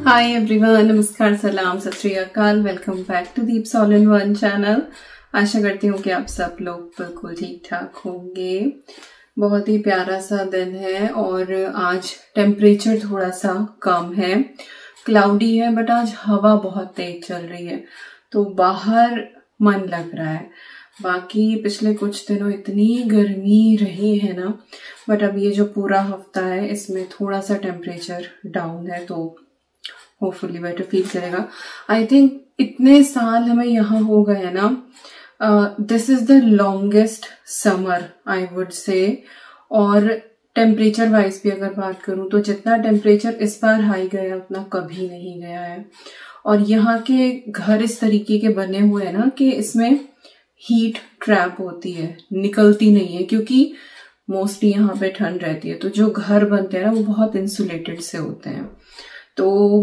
Hi everyone, नमस्कार, सलाम, Sat Shri Akal. Welcome back to Deeps all in one channel. आशा करती हूँ कि आप सब लोग बिल्कुल ठीक ठाक होंगे। बहुत ही प्यारा सा दिन है और आज टेम्परेचर थोड़ा सा कम है, क्लाउडी है, बट आज हवा बहुत तेज चल रही है तो बाहर मन लग रहा है। बाकी पिछले कुछ दिनों इतनी गर्मी रही है ना, बट अब ये जो पूरा हफ्ता है इसमें थोड़ा सा टेम्परेचर डाउन है तो होपफुली बेटर फील करेगा। आई थिंक इतने साल हमें यहाँ हो गए ना, this is the longest summer I would say. और टेम्परेचर वाइज भी अगर बात करूं तो जितना टेम्परेचर इस बार हाई गया उतना कभी नहीं गया है। और यहाँ के घर इस तरीके के बने हुए हैं ना कि इसमें हीट ट्रैप होती है, निकलती नहीं है, क्योंकि मोस्टली यहाँ पे ठंड रहती है। तो जो घर बनते हैं ना वो बहुत इंसुलेटेड से होते हैं, तो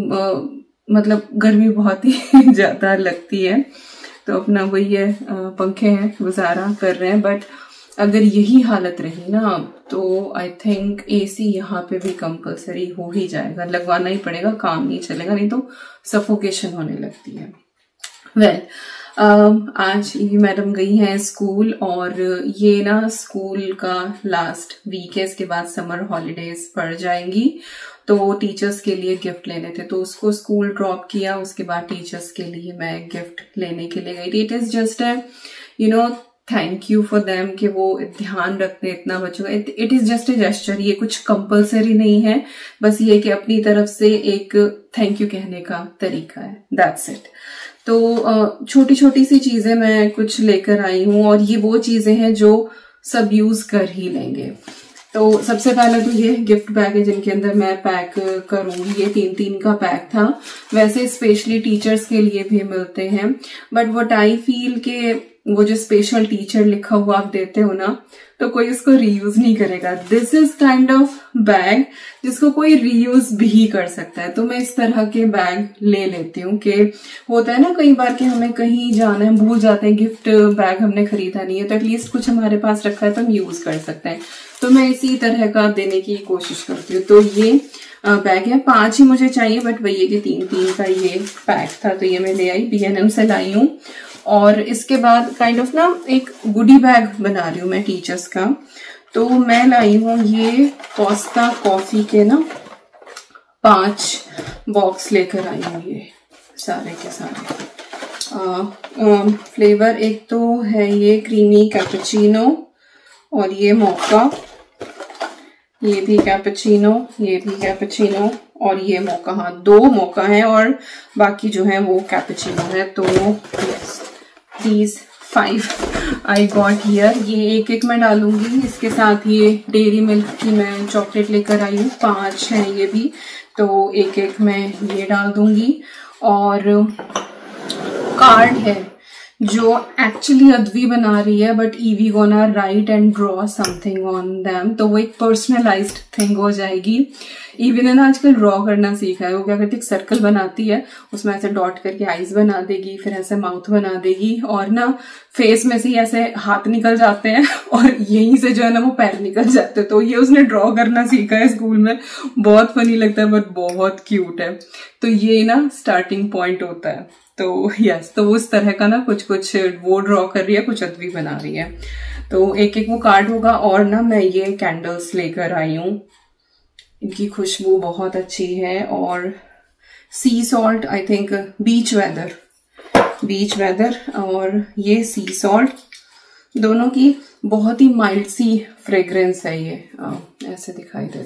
मतलब गर्मी बहुत ही ज्यादा लगती है। तो अपना वही है, पंखे हैं, गुजारा कर रहे हैं। बट अगर यही हालत रही ना तो आई थिंक एसी यहाँ पे भी कंपलसरी हो ही जाएगा, लगवाना ही पड़ेगा, काम नहीं चलेगा, नहीं तो सफोकेशन होने लगती है। वेल, आज ये मैडम गई हैं स्कूल और ये ना स्कूल का लास्ट वीक है, इसके बाद समर हॉलीडेज पड़ जाएंगी। तो टीचर्स के लिए गिफ्ट लेने थे तो उसको स्कूल ड्रॉप किया, उसके बाद टीचर्स के लिए मैं गिफ्ट लेने के लिए गई थी। It is just thank you for them कि वो ध्यान रखते हैं इतना बच्चों का। It is just a gesture, ये कुछ कंपलसरी नहीं है, बस ये कि अपनी तरफ से एक थैंक यू कहने का तरीका है, दैट्स इट। तो छोटी छोटी सी चीजें मैं कुछ लेकर आई हूँ और ये वो चीजें हैं जो सब यूज कर ही लेंगे। तो सबसे पहले तो ये गिफ्ट बैग है जिनके अंदर मैं पैक करूंगी। ये 3 का पैक था, वैसे स्पेशली टीचर्स के लिए भी मिलते हैं, बट व्हाट आई फील के वो जो स्पेशल टीचर लिखा हुआ आप देते हो ना तो कोई उसको रीयूज नहीं करेगा। This is kind of bag जिसको कोई रीयूज भी कर सकता है, तो मैं इस तरह के बैग ले लेती हूँ। कि होता है ना कई बार कि हमें कहीं जाना है, भूल जाते हैं, गिफ्ट बैग हमने खरीदा नहीं है, तो एटलीस्ट कुछ हमारे पास रखा है तो हम यूज कर सकते हैं। तो मैं इसी तरह का देने की कोशिश करती हूँ। तो ये बैग है, 5 ही मुझे चाहिए, बट वही है कि 3 का ये पैक था तो ये मैं ले आई, B&M से लाई हूँ। और इसके बाद काइंड ऑफ ना एक गुडी बैग बना रही हूँ मैं टीचर्स का। तो मैं लाई हूँ ये कोस्टा कॉफी के ना 5 बॉक्स लेकर आई हूँ, ये सारे के सारे फ्लेवर। एक तो है ये क्रीमी कैपुचिनो और ये मोका, ये भी कैपुचिनो, ये भी कैपुचिनो और ये मोका। हाँ, 2 मोका है और बाकी जो है वो कैपुचिनो है। तो yes, these 5 I got here। ये एक मैं डालूंगी। इसके साथ ये डेयरी मिल्क की मैं चॉकलेट लेकर आई हूँ, 5 है ये भी, तो एक मैं ये डाल दूंगी। और कार्ड है जो एक्चुअली अद्वी बना रही है, but EV gonna right and draw something on them, तो वो एक पर्सनलाइज्ड थिंग हो जाएगी। ईवी ने ना आजकल ड्रॉ करना सीखा है। वो क्या करती है, एक सर्कल बनाती है, उसमें ऐसे डॉट करके आईज बना देगी, फिर ऐसे माउथ बना देगी और ना फेस में से ही ऐसे हाथ निकल जाते हैं और यहीं से जो है ना वो पैर निकल जाते हैं। तो ये उसने ड्रॉ करना सीखा है स्कूल में, बहुत फनी लगता है बट बहुत क्यूट है। तो ये ना स्टार्टिंग पॉइंट होता है। तो यस, तो उस तरह का ना कुछ वो ड्रॉ कर रही है, कुछ अद्वी बना रही है। तो एक वो कार्ड होगा। और ना मैं ये कैंडल्स लेकर आई हूँ, इनकी खुशबू बहुत अच्छी है। और sea salt, I think beach weather और ये सी सॉल्ट, दोनों की बहुत ही माइल्ड सी फ्रेग्रेंस है। ये ऐसे दिखाई दे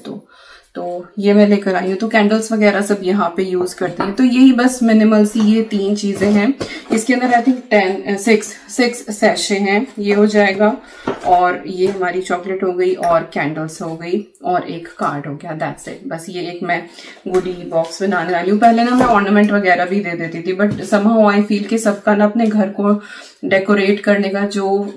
तो ये मैं लेकर आई हूँ। तो कैंडल्स वगैरह सब यहाँ पे यूज करते हैं। तो यही बस मिनिमल सी ये 3 चीजें हैं। इसके अंदर आई थिंक 6 सैशे हैं, ये हो जाएगा। और ये हमारी चॉकलेट हो गई और कैंडल्स हो गई और एक कार्ड हो गया, दैट्स इट। बस ये एक मैं गुडी बॉक्स बनाने वाली हूँ। पहले ना मैं ऑर्नामेंट वगैरह भी दे देती थी, बट समहाउ आई फील कि सबका ना अपने घर को डेकोरेट करने का जो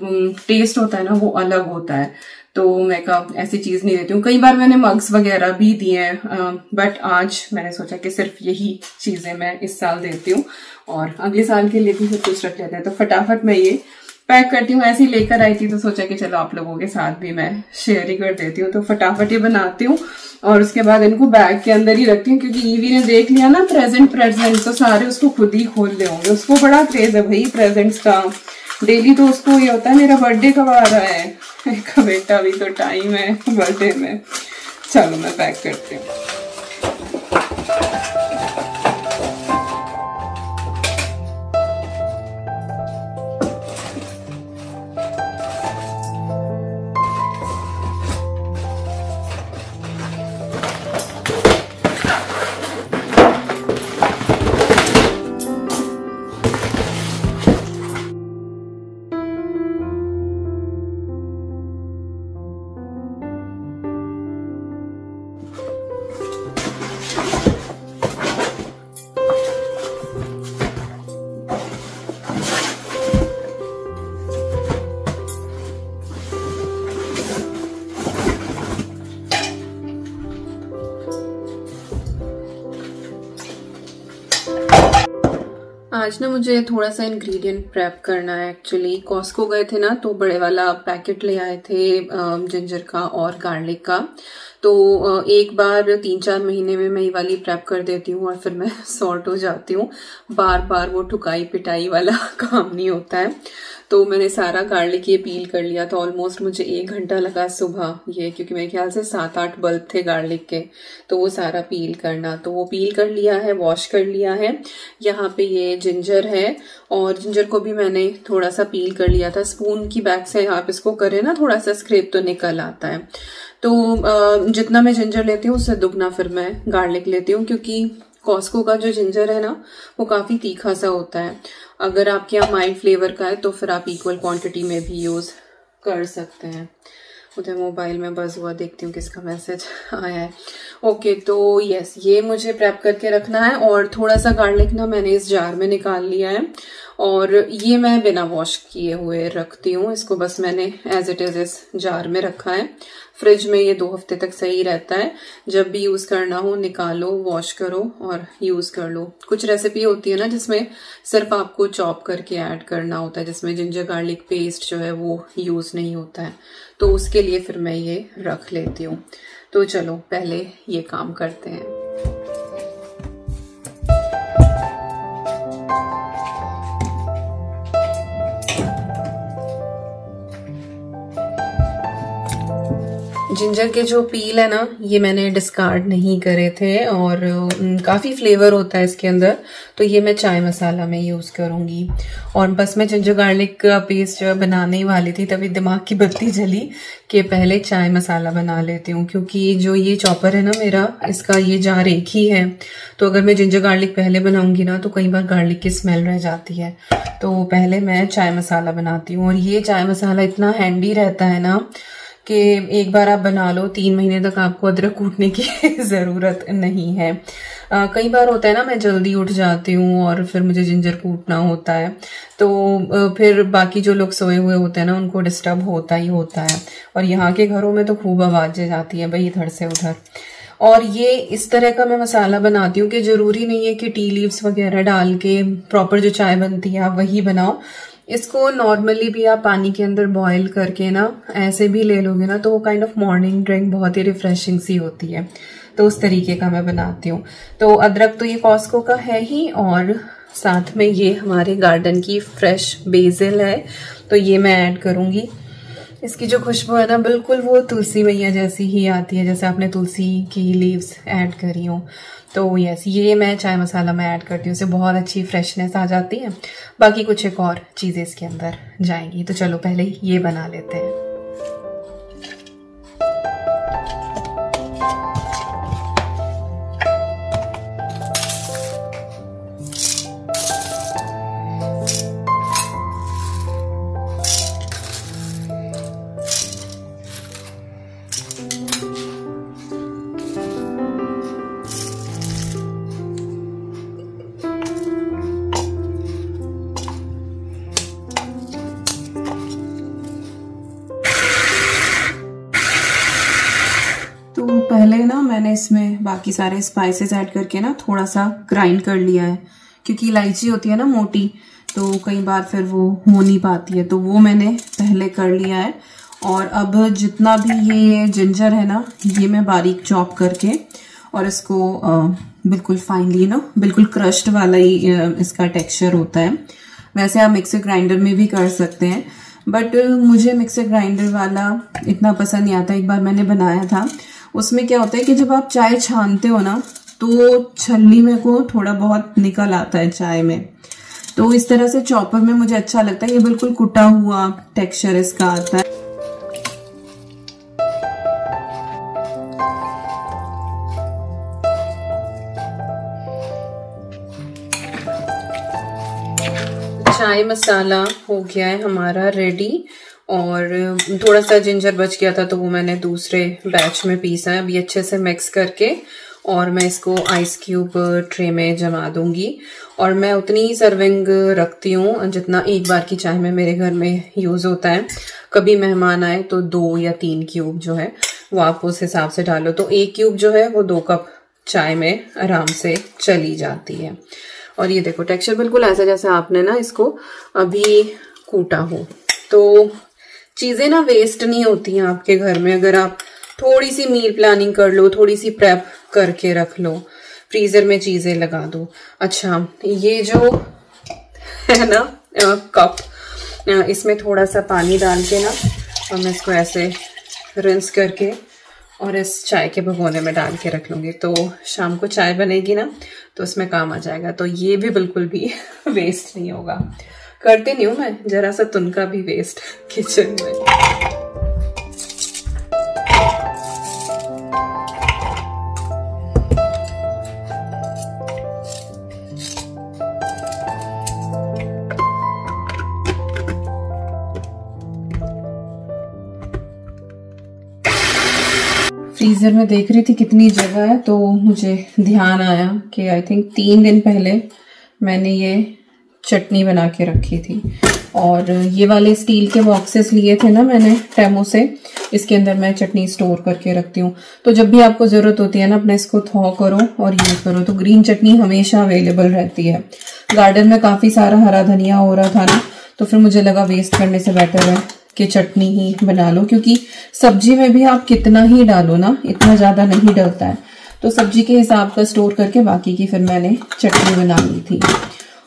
टेस्ट होता है ना वो अलग होता है। तो मैं ऐसी चीज नहीं देती हूँ। कई बार मैंने मग्स वगैरह भी दिए हैं, बट आज मैंने सोचा कि सिर्फ यही चीजें मैं इस साल देती हूँ और अगले साल के लिए भी कुछ रख लेते हैं। तो फटाफट मैं ये पैक करती हूँ। ऐसे ही लेकर आई थी तो सोचा कि चलो आप लोगों के साथ भी मैं शेयर ही कर देती हूँ। तो फटाफट ये बनाती हूँ और उसके बाद इनको बैग के अंदर ही रखती हूँ, क्योंकि ईवी ने देख लिया ना प्रेजेंट तो सारे उसको खुद ही खोल ले होंगे। उसको बड़ा क्रेज है भाई प्रेजेंट्स का, डेली तो उसको ये होता है मेरा बर्थडे कब आ रहा है। बेटा अभी तो टाइम है बर्थडे में। चलो मैं पैक करती हूँ। आज ना मुझे थोड़ा सा इंग्रेडिएंट प्रेप करना है। एक्चुअली कॉस्को गए थे ना तो बड़े वाला पैकेट ले आए थे जिंजर का और गार्लिक का। तो एक बार 3-4 महीने में मैं ये वाली प्रेप कर देती हूँ और फिर मैं सॉर्ट हो जाती हूँ। बार बार वो ठुकाई पिटाई वाला काम नहीं होता है। तो मैंने सारा गार्लिक ये पील कर लिया था। ऑलमोस्ट मुझे 1 घंटा लगा सुबह ये, क्योंकि मेरे ख्याल से 7-8 बल्ब थे गार्लिक के, तो वो सारा पील करना। तो वो पील कर लिया है, वॉश कर लिया है। यहाँ पे ये जिंजर है और जिंजर को भी मैंने थोड़ा सा पील कर लिया था। स्पून की बैक से आप इसको करें ना थोड़ा सा स्क्रैप तो निकल आता है। तो जितना मैं जिंजर लेती हूँ उससे दुगना फिर मैं गार्लिक लेती हूँ, क्योंकि कॉस्को का जो जिंजर है ना वो काफी तीखा सा होता है। अगर आपके यहाँ माइल्ड फ्लेवर का है तो फिर आप इक्वल क्वांटिटी में भी यूज कर सकते हैं। उधर मोबाइल में बस हुआ, देखती हूँ किसका मैसेज आया है। ओके, तो यस, ये मुझे प्रेप करके रखना है। और थोड़ा सा गार्लिक ना मैंने इस जार में निकाल लिया है और ये मैं बिना वॉश किए हुए रखती हूँ। इसको बस मैंने एज इट इज इस जार में रखा है। फ्रिज में ये 2 हफ्ते तक सही रहता है। जब भी यूज करना हो निकालो, वॉश करो और यूज कर लो। कुछ रेसिपी होती है ना जिसमें सिर्फ आपको चॉप करके ऐड करना होता है, जिसमें जिंजर गार्लिक पेस्ट जो है वो यूज नहीं होता है, तो उसके लिए फिर मैं ये रख लेती हूँ। तो चलो पहले ये काम करते हैं। जिंजर के जो पील है ना ये मैंने डिस्कार्ड नहीं करे थे और काफ़ी फ्लेवर होता है इसके अंदर, तो ये मैं चाय मसाला में यूज़ करूँगी। और बस मैं जिंजर गार्लिक का पेस्ट बनाने ही वाली थी तभी दिमाग की बत्ती जली कि पहले चाय मसाला बना लेती हूँ, क्योंकि जो ये चॉपर है ना मेरा, इसका ये जार एक ही है। तो अगर मैं जिंजर गार्लिक पहले बनाऊंगी ना तो कई बार गार्लिक की स्मेल रह जाती है। तो पहले मैं चाय मसाला बनाती हूँ। और ये चाय मसाला इतना हैंडी रहता है ना कि एक बार आप बना लो 3 महीने तक आपको अदरक कूटने की जरूरत नहीं है। कई बार होता है ना मैं जल्दी उठ जाती हूँ और फिर मुझे जिंजर कूटना होता है, तो फिर बाकी जो लोग सोए हुए होते हैं ना उनको डिस्टर्ब होता ही होता है। और यहाँ के घरों में तो खूब आवाजें जाती है भाई इधर से उधर। और ये इस तरह का मैं मसाला बनाती हूँ कि जरूरी नहीं है कि टी लीव्स वगैरह डाल के प्रॉपर जो चाय बनती है आप वही बनाओ। इसको नॉर्मली भी आप पानी के अंदर बॉईल करके ना ऐसे भी ले लोगे ना तो वो काइंड ऑफ मॉर्निंग ड्रिंक बहुत ही रिफ्रेशिंग सी होती है। तो उस तरीके का मैं बनाती हूँ। तो अदरक तो ये कॉस्को का है ही, और साथ में ये हमारे गार्डन की फ्रेश बेसिल है तो ये मैं ऐड करूंगी। इसकी जो खुशबू है ना बिल्कुल वो तुलसी मैया जैसी ही आती है, जैसे आपने तुलसी की लीव्स ऐड करी हो। तो यस, ये मैं चाय मसाला में ऐड करती हूँ, इससे बहुत अच्छी फ्रेशनेस आ जाती है। बाकी कुछ एक और चीजें इसके अंदर जाएंगी। तो चलो पहले ये बना लेते हैं। तो पहले ना मैंने इसमें बाकी सारे स्पाइसेस ऐड करके ना थोड़ा सा ग्राइंड कर लिया है, क्योंकि इलायची होती है ना मोटी, तो कई बार फिर वो हो नहीं पाती है, तो वो मैंने पहले कर लिया है। और अब जितना भी ये जिंजर है ना, ये मैं बारीक चॉप करके और इसको बिल्कुल फाइनली ना, बिल्कुल क्रश्ड वाला ही इसका टेक्सचर होता है। वैसे आप मिक्सर ग्राइंडर में भी कर सकते हैं, बट मुझे मिक्सर ग्राइंडर वाला इतना पसंद नहीं आता। एक बार मैंने बनाया था, उसमें क्या होता है कि जब आप चाय छानते हो ना, तो छलनी में को थोड़ा बहुत निकल आता है चाय में। तो इस तरह से चॉपर में मुझे अच्छा लगता है, ये बिल्कुल कुटा हुआ टेक्सचर इसका आता है। चाय मसाला हो गया है हमारा रेडी, और थोड़ा सा जिंजर बच गया था तो वो मैंने दूसरे बैच में पीसा है। अभी अच्छे से मिक्स करके और मैं इसको आइस क्यूब ट्रे में जमा दूंगी। और मैं उतनी ही सर्विंग रखती हूँ जितना एक बार की चाय में मेरे घर में यूज होता है। कभी मेहमान आए तो 2 या 3 क्यूब जो है वो आप उस हिसाब से डालो, तो 1 क्यूब जो है वो 2 कप चाय में आराम से चली जाती है। और ये देखो टेक्सचर बिल्कुल ऐसा जैसे आपने ना इसको अभी कूटा हो। तो चीजें ना वेस्ट नहीं होती हैं आपके घर में, अगर आप थोड़ी सी मील प्लानिंग कर लो, थोड़ी सी प्रेप करके रख लो, फ्रीजर में चीजें लगा दो। अच्छा, ये जो है ना कप, इसमें थोड़ा सा पानी डाल के ना, और मैं इसको ऐसे रिंस करके और इस चाय के भगोने में डाल के रख लूंगी, तो शाम को चाय बनेगी ना तो उसमें काम आ जाएगा। तो ये भी बिल्कुल भी वेस्ट नहीं होगा। करती नहीं हूँ मैं जरा सा तुनका भी वेस्ट किचन में। फ्रीजर में देख रही थी कितनी जगह है, तो मुझे ध्यान आया कि आई थिंक 3 दिन पहले मैंने ये चटनी बना के रखी थी। और ये वाले स्टील के बॉक्सेस लिए थे ना मैंने टेमो से, इसके अंदर मैं चटनी स्टोर करके रखती हूँ। तो जब भी आपको जरूरत होती है ना, अपने इसको थॉ करो और यूज करो, तो ग्रीन चटनी हमेशा अवेलेबल रहती है। गार्डन में काफी सारा हरा धनिया हो रहा था ना, तो फिर मुझे लगा वेस्ट करने से बेटर है कि चटनी ही बना लो, क्योंकि सब्जी में भी आप कितना ही डालो ना, इतना ज्यादा नहीं डलता है। तो सब्जी के हिसाब का स्टोर करके बाकी की फिर मैंने चटनी बना ली थी।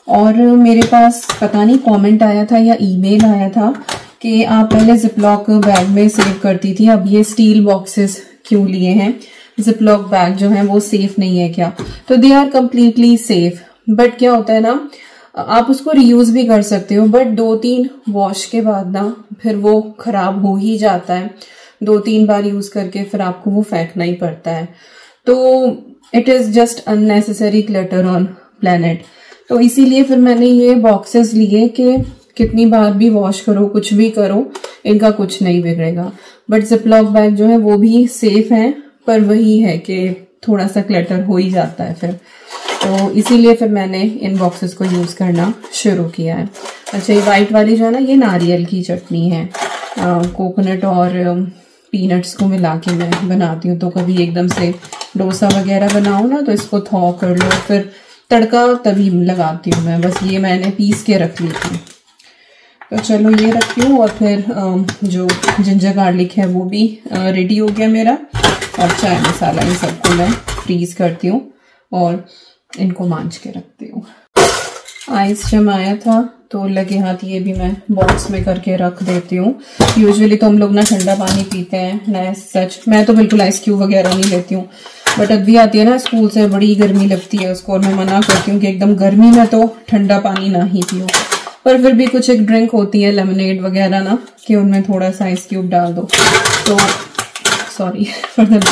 और मेरे पास पता नहीं कमेंट आया था या ईमेल आया था कि आप पहले जिपलॉक बैग में सेव करती थी, अब ये स्टील बॉक्सेस क्यों लिए हैं? जिपलॉक बैग जो है वो सेफ नहीं है क्या? तो they are completely safe, but क्या होता है ना, आप उसको रीयूज भी कर सकते हो, बट 2-3 वॉश के बाद ना फिर वो खराब हो ही जाता है। 2-3 बार यूज करके फिर आपको वो फेंकना ही पड़ता है। तो it is just unnecessary clutter on planet. तो इसीलिए फिर मैंने ये बॉक्सेस लिए कि कितनी बार भी वॉश करो, कुछ भी करो, इनका कुछ नहीं बिगड़ेगा। बट जिपलॉक बैग जो है वो भी सेफ है, पर वही है कि थोड़ा सा क्लटर हो ही जाता है फिर। तो इसीलिए फिर मैंने इन बॉक्सेस को यूज करना शुरू किया है। अच्छा, ये वाइट वाली जो है ना, ये नारियल की चटनी है। कोकोनट और पीनट्स को मिला के मैं बनाती हूँ। तो कभी एकदम से डोसा वगैरह बनाओ ना, तो इसको थॉ कर लो, फिर तड़का तभी लगाती हूँ मैं। बस ये मैंने पीस के रख ली थी। तो चलो ये रखती हूँ। और फिर जो जिंजर गार्लिक है वो भी रेडी हो गया मेरा। और चाय मसाला, इन सबको मैं फ्रीज करती हूँ और इनको मांझ के रखती हूँ। आइस जमाया था तो लगे हाथ ये भी मैं बॉक्स में करके रख देती हूँ। यूजुअली तो हम लोग ना ठंडा पानी पीते हैं ना, सच मैं तो बिल्कुल आइस क्यूब वगैरह नहीं लेती हूँ। बट अभी आती है ना स्कूल से, बड़ी गर्मी लगती है उसको, और मैं मना करती हूँ कि एकदम गर्मी में तो ठंडा पानी ना ही पियो। पर फिर भी कुछ एक ड्रिंक होती है लेमनेड वगैरह ना, कि उनमें थोड़ा सा आइस क्यूब डाल दो, तो सॉरी फॉर द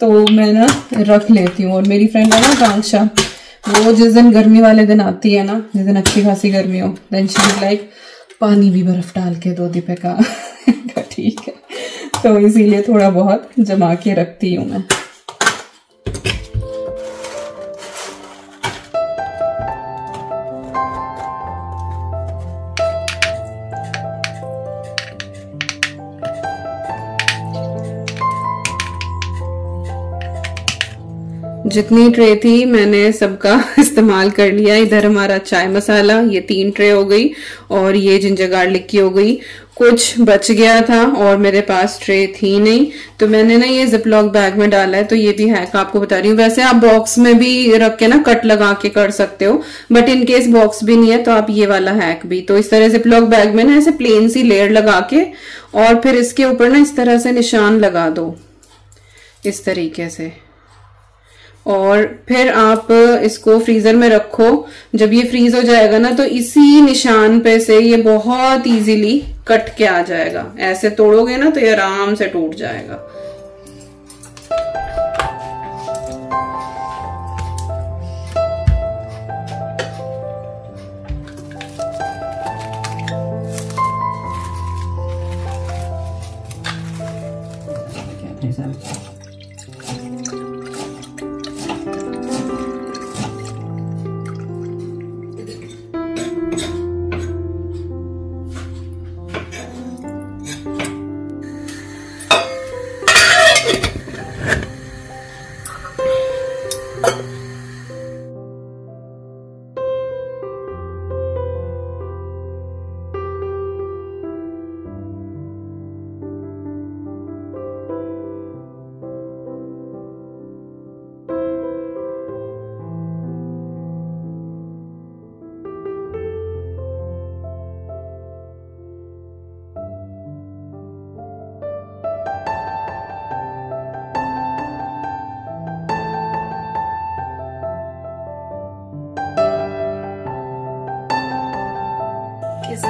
तो मैं ना रख लेती हूँ। और मेरी फ्रेंड है ना कांक्षा, वो जिस दिन गर्मी वाले दिन आती है ना, जिस दिन अच्छी खासी गर्मी हो, देन शी इज लाइक पानी भी बर्फ डाल के दो दीपिका। ठीक है, तो इसीलिए थोड़ा बहुत जमा के रखती हूँ मैं। जितनी ट्रे थी मैंने सबका इस्तेमाल कर लिया। इधर हमारा चाय मसाला, ये 3 ट्रे हो गई, और ये जिंजर गार्लिक की हो गई। कुछ बच गया था और मेरे पास ट्रे थी नहीं, तो मैंने ना ये जिपलॉक बैग में डाला है। तो ये भी हैक आपको बता रही हूँ। वैसे आप बॉक्स में भी रख के ना कट लगा के कर सकते हो, बट इन केस बॉक्स भी नहीं है तो आप ये वाला हैक भी, तो इस तरह जिपलॉक बैग में ना ऐसे प्लेन सी लेयर लगा के और फिर इसके ऊपर ना इस तरह से निशान लगा दो, इस तरीके से, और फिर आप इसको फ्रीजर में रखो। जब ये फ्रीज हो जाएगा ना तो इसी निशान पे से ये बहुत इजीली कट के आ जाएगा। ऐसे तोड़ोगे ना तो ये आराम से टूट जाएगा।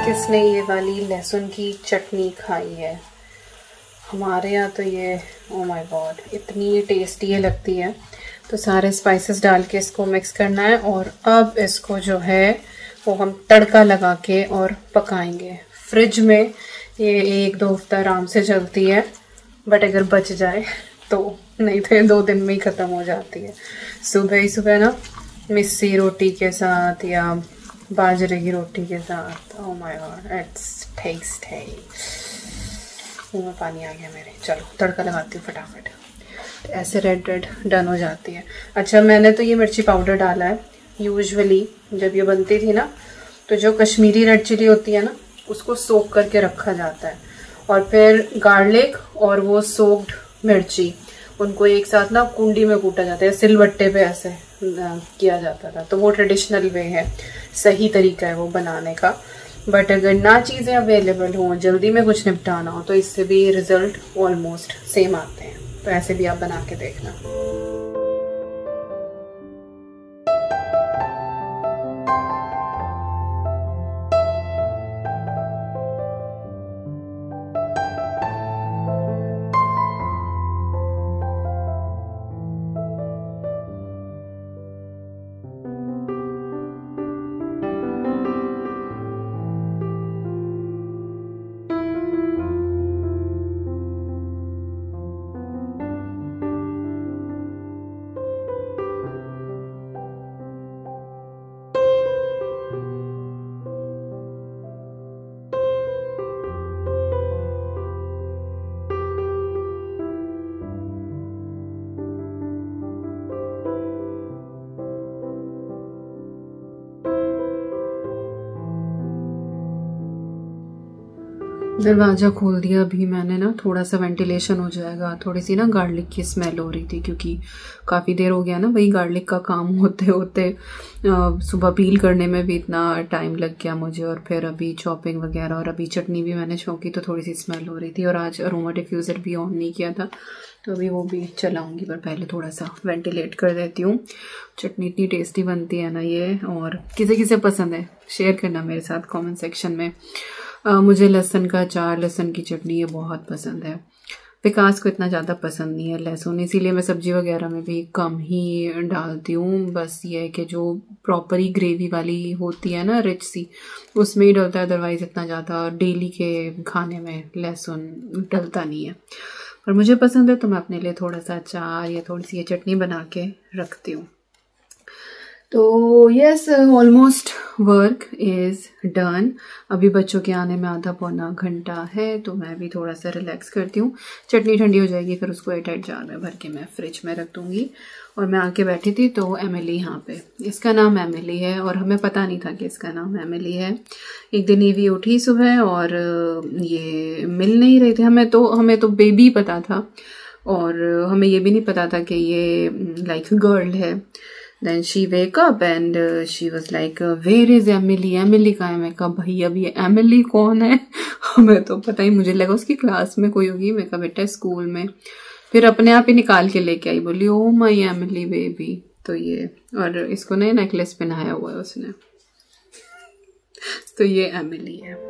किसने ये वाली लहसुन की चटनी खाई है? हमारे यहाँ तो ये ओ माय गॉड इतनी टेस्टी है लगती है। तो सारे स्पाइसेस डाल के इसको मिक्स करना है और अब इसको जो है वो हम तड़का लगा के और पकाएंगे। फ्रिज में ये 1-2 हफ्ता आराम से चलती है, बट अगर बच जाए तो, नहीं तो ये 2 दिन में ही ख़त्म हो जाती है। सुबह ही सुबह ना मिस्सी रोटी के साथ या बाजरे की रोटी के साथ। Oh my God it's tasty. मुँह में पानी आ गया मेरे। चलो तड़का लगाती हूँ फटाफट। तो ऐसे रेड रेड डन हो जाती है। अच्छा मैंने तो ये मिर्ची पाउडर डाला है। यूजुअली जब ये बनती थी ना तो जो कश्मीरी रेड चिली होती है ना उसको सोक करके रखा जाता है, और फिर गार्लिक और वो सोक्ड मिर्ची उनको एक साथ ना कुंडी में कूटा जाता है, सिलबट्टे पे ऐसे किया जाता था। तो वो ट्रेडिशनल वे है, सही तरीका है वो बनाने का। बट अगर ना चीज़ें अवेलेबल हों, जल्दी में कुछ निपटाना हो, तो इससे भी रिजल्ट ऑलमोस्ट सेम आते हैं। तो ऐसे भी आप बना के देखना। दरवाज़ा खोल दिया अभी मैंने ना, थोड़ा सा वेंटिलेशन हो जाएगा। थोड़ी सी ना गार्लिक की स्मेल हो रही थी क्योंकि काफ़ी देर हो गया ना वही गार्लिक का काम होते होते। सुबह पील करने में भी इतना टाइम लग गया मुझे, और फिर अभी चॉपिंग वगैरह, और अभी चटनी भी मैंने छोंकी तो थोड़ी सी स्मेल हो रही थी। और आज अरोमा डिफ्यूज़र भी ऑन नहीं किया था, तो अभी वो भी चलाऊँगी, पर पहले थोड़ा सा वेंटिलेट कर देती हूँ। चटनी इतनी टेस्टी बनती है ना ये, और किसे किसे पसंद है शेयर करना मेरे साथ कमेंट सेक्शन में। मुझे लहसुन का अचार, लहसुन की चटनी ये बहुत पसंद है। विकास को इतना ज़्यादा पसंद नहीं है लहसुन, इसीलिए मैं सब्जी वगैरह में भी कम ही डालती हूँ। बस ये है कि जो प्रॉपर ही ग्रेवी वाली होती है ना, रिच सी, उसमें ही डलता है। अदरवाइज़ इतना ज़्यादा डेली के खाने में लहसुन डलता नहीं है, पर मुझे पसंद है तो मैं अपने लिए थोड़ा सा अचार या थोड़ी सी ये चटनी बना के रखती हूँ। तो yes almost work is done. अभी बच्चों के आने में आधा पौना घंटा है, तो मैं भी थोड़ा सा रिलैक्स करती हूँ। चटनी ठंडी हो जाएगी, फिर उसको एयरटाइट जार में भर के मैं फ्रिज में रख दूँगी। और मैं आके बैठी थी तो एमिली यहाँ पे, इसका नाम एमिली है और हमें पता नहीं था कि इसका नाम एमिली है। एक दिन ईवी उठी सुबह और ये मिल नहीं रहे थे। हमें तो बेबी पता था और हमें ये भी नहीं पता था कि ये लाइक गर्ल है। Then she wake up and she was like, where is Emily? Emily कहाँ है? मैं कहा भाई अब ये Emily कौन है? हमें तो पता ही, मुझे लगा उसकी क्लास में कोई होगी। मैं कहा बेटा स्कूल में। फिर अपने आप ही निकाल के लेके आई, बोली ओ माय एमिली बेबी। तो ये, और इसको नया नेकलेस पहनाया हुआ है उसने। तो ये एमिली है।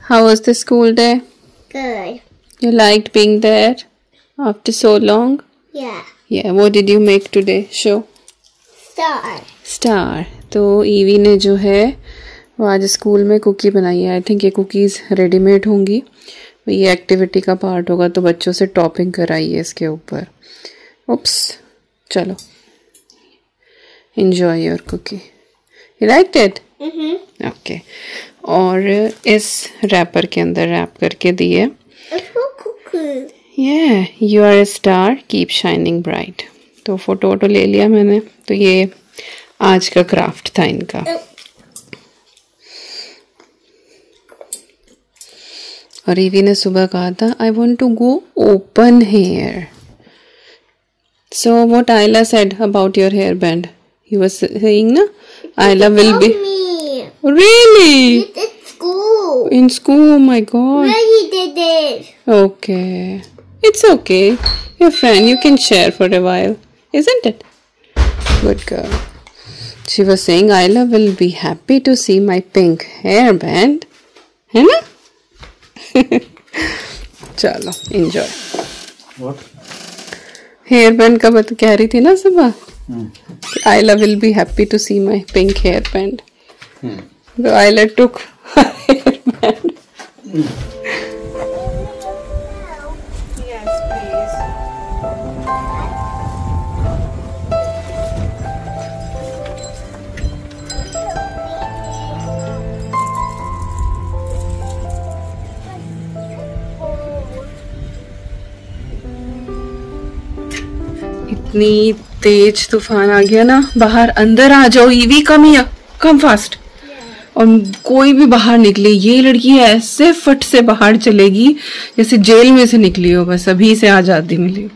How was the school day? Good. You liked being there after so long? Yeah. Yeah. What did you make today? Show. Star. तो ईवी ने जो है वो आज स्कूल में कुकी बनाई है। आई थिंक ये कुकीज़ रेडीमेड होंगी, ये एक्टिविटी का पार्ट होगा। तो बच्चों से टॉपिंग कराई है इसके ऊपर। उप्स, चलो enjoy your cookie. You liked it? Okay. और इस रैपर के अंदर रैप करके दिए, you are a star keep shining bright. तो फोटो वोटो ले लिया मैंने। तो ये आज का क्राफ्ट था इनका। और ईवी ने सुबह कहा था I want to go open hair. So what Ayla said about your hair band? He was saying ना Ayla will be really at school. in school. Oh my god. Really did it. Okay, it's okay, your friend, you can share for a while, isn't it? Good girl. She was saying Ayla will be happy to see my pink hairband, है ना? चलो enjoy. What? Hairband का बात कह रही थी ना सुबह। Ayla will be happy to see my pink hairband. So Ayla took her hairband. Yes, please. इतनी तेज तूफान आ गया ना, बाहर अंदर आ जाओ EV, come here, come fast. और कोई भी बाहर निकले, ये लड़की ऐसे फट से बाहर चलेगी जैसे जेल में से निकली हो, बस अभी से आजादी मिली हो।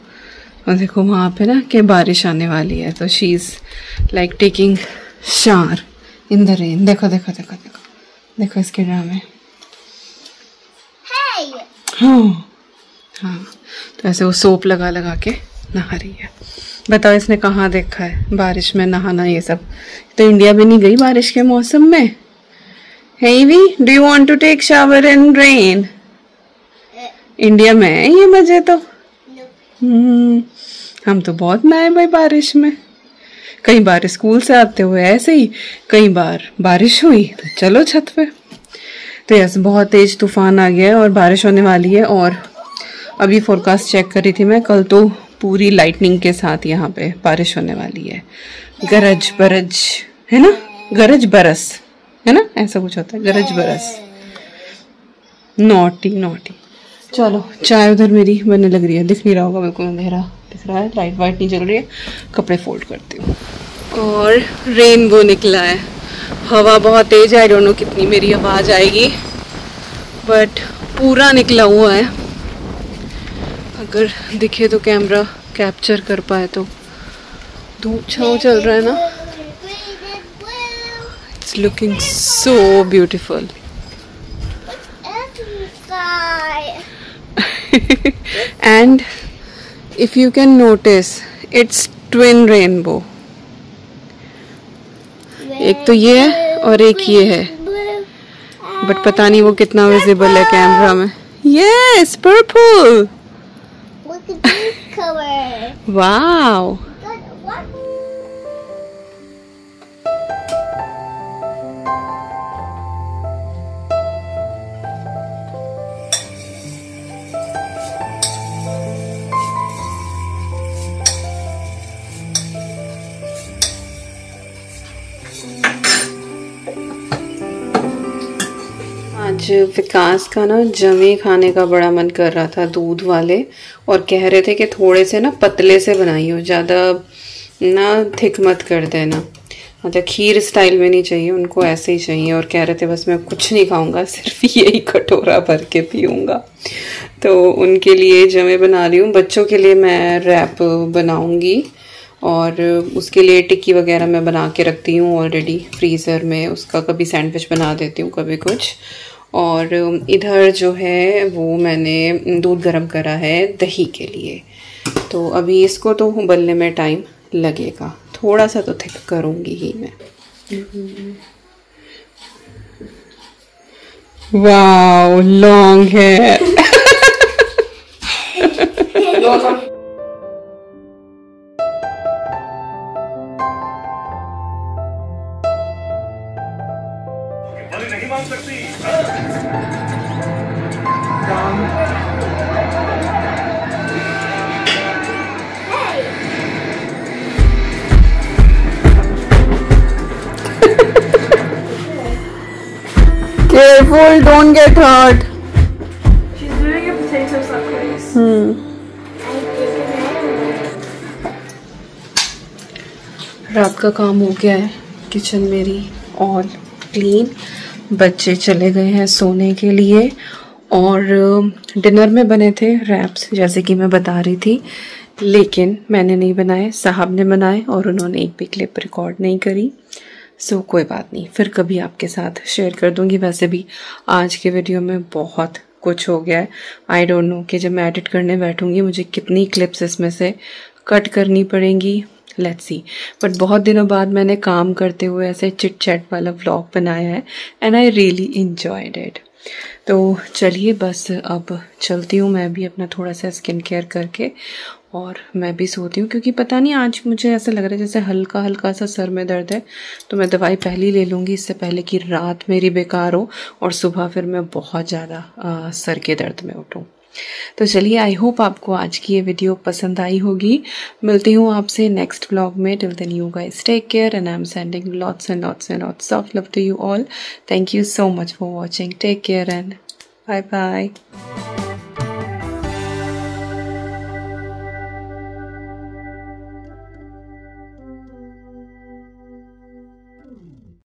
और देखो वहां पे ना कि बारिश आने वाली है, तो she is like taking shower in the rain. देखो देखो देखो देखो देखो इसके ड्रामे। हाँ हाँ, तो ऐसे वो सोप लगा लगा के नहा रही है। बताओ इसने कहाँ देखा है बारिश में नहाना ये सब? तो इंडिया में नहीं गई बारिश के मौसम में। Hey, do you want to take shower in rain? India में है ये मजे तो। हम तो बहुत नए भाई बारिश में। कई बार स्कूल से आते हुए ऐसे ही, कई बार बारिश हुई तो चलो छत पे। तो यस, बहुत तेज तूफान आ गया है और बारिश होने वाली है। और अभी फोरकास्ट चेक कर रही थी मैं, कल तो पूरी लाइटनिंग के साथ यहाँ पे बारिश होने वाली है। गरज बरज है ना, गरज बरस है ना, ऐसा कुछ होता है, गरज बरस। Naughty naughty. चलो चाय उधर मेरी बनने लग रही है, दिख नहीं रहा होगा, बिल्कुल अंधेरा दिख रहा है, लाइट वाइट नहीं जल रही है। कपड़े फोल्ड करती हूँ। और रेनबो निकला है, हवा बहुत तेज है, आई डोंट नो कितनी मेरी आवाज़ आएगी, बट पूरा निकला हुआ है। अगर दिखे तो कैमरा कैप्चर कर पाए तो। धूप छाँव चल रहा है ना। It's looking so beautiful. And if you can notice, it's twin rainbow. एक तो ये है और एक ये है, बट पता नहीं वो कितना विजिबल है कैमरा में। Yes, purple. Look at this color. Wow. आज विकास का ना जमे खाने का बड़ा मन कर रहा था, दूध वाले, और कह रहे थे कि थोड़े से ना पतले से बनाइयो, ज़्यादा ना थिक मत कर देना, मतलब खीर स्टाइल में नहीं चाहिए उनको, ऐसे ही चाहिए। और कह रहे थे बस मैं कुछ नहीं खाऊंगा, सिर्फ यही कटोरा भर के पीऊँगा। तो उनके लिए जमे बना रही हूँ। बच्चों के लिए मैं रैप बनाऊँगी और उसके लिए टिक्की वगैरह मैं बना के रखती हूँ ऑलरेडी फ्रीज़र में। उसका कभी सैंडविच बना देती हूँ, कभी कुछ। और इधर जो है वो मैंने दूध गर्म करा है दही के लिए। तो अभी इसको तो उबलने में टाइम लगेगा, थोड़ा सा तो थिक करूँगी ही मैं। वाओ, लॉन्ग है। नहीं मान सकती। Careful, don't get hurt. She's doing a potato sacrifice. रात का काम हो गया है, किचन मेरी ऑल क्लीन। बच्चे चले गए हैं सोने के लिए और डिनर में बने थे रैप्स, जैसे कि मैं बता रही थी, लेकिन मैंने नहीं बनाए, साहब ने बनाए और उन्होंने एक भी क्लिप रिकॉर्ड नहीं करी। सो कोई बात नहीं, फिर कभी आपके साथ शेयर कर दूंगी। वैसे भी आज के वीडियो में बहुत कुछ हो गया है। आई डोंट नो कि जब मैं एडिट करने बैठूंगी मुझे कितनी क्लिप्स इसमें से कट करनी पड़ेंगी, लेट्स सी। बट बहुत दिनों बाद मैंने काम करते हुए ऐसे चिट चैट वाला व्लॉग बनाया है and I really enjoyed it. तो चलिए बस अब चलती हूँ मैं भी अपना थोड़ा सा स्किन केयर करके, और मैं भी सोती हूँ, क्योंकि पता नहीं आज मुझे ऐसा लग रहा है जैसे हल्का हल्का सा सर में दर्द है। तो मैं दवाई पहले ही ले लूँगी, इससे पहले कि रात मेरी बेकार हो और सुबह फिर मैं बहुत ज़्यादा सर के दर्द में उठूँ। तो चलिए, आई होप आपको आज की ये वीडियो पसंद आई होगी। मिलती हूँ आपसे नेक्स्ट व्लॉग में। Till then you guys take care and I am sending lots and lots and lots of love to you all. Thank you so much for watching. Take care and bye bye.